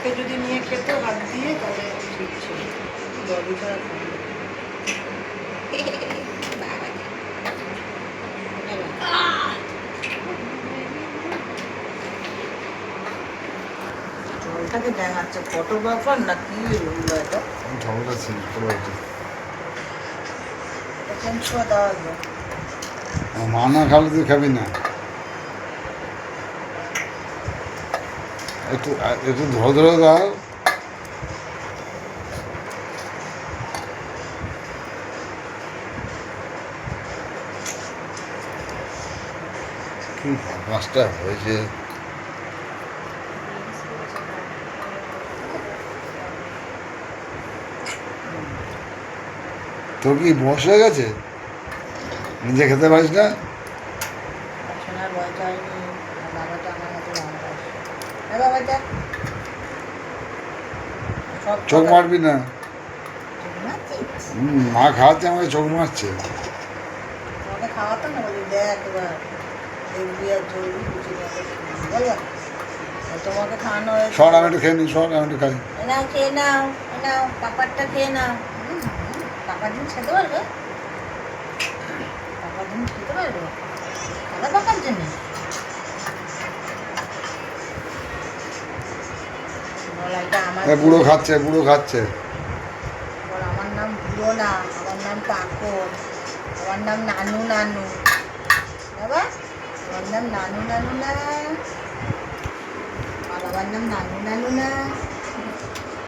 মুখে যদি নিয়ে খেত হাত দিয়ে তাহলে ঠিক ছিল, জল ছাড়া খাবে। জলটাকে দেখাচ্ছে ফটো ব্যাপার না কি হলো এটা? ঝগড়া ছিল পুরো এটা। চেঞ্জ করে দেওয়া হবে। মা না খালে তুই খাবি না। একটু একটু ধরে ধরে দাও। কি মাছটা হয়েছে। তোর কি বয়স হয়ে গেছে? নিজে খেতে পারিস না? শোনার বয়স হয়নি, আর বাবাটা আমার মতো ভালোবাসে। হ্যাঁ বাবাটা সব চোখ মারবি না। মারছিস? মা খাওয়াচ্ছে আমাকে চোখ মারছে। তোমাকে খাওয়াতো না, বলি দেখ এবার দেখবি আর জলদি বুঝে যাবে, বলো তোমাকে খাওয়ানো হয়েছে। সর আমি একটু খেয়ে নিই, সর আমি একটু খাই। নাও খেয়ে নাও, নাও পাপারটা খেয়ে নাও। পাপার জিনিস খেতে পারবে? পাপার জিনিস খেতে পারবে? খাবে পাপার জন্য? বল এটা আমার বুড়ো খাচ্ছে, বুড়ো খাচ্ছে। বল আমার নাম বুড়ো না, আমার নাম কাকর, আমার নাম নানু নানু। বাবা আমার নাম নানু নানু না, আর বাবার নাম নানু নানু না।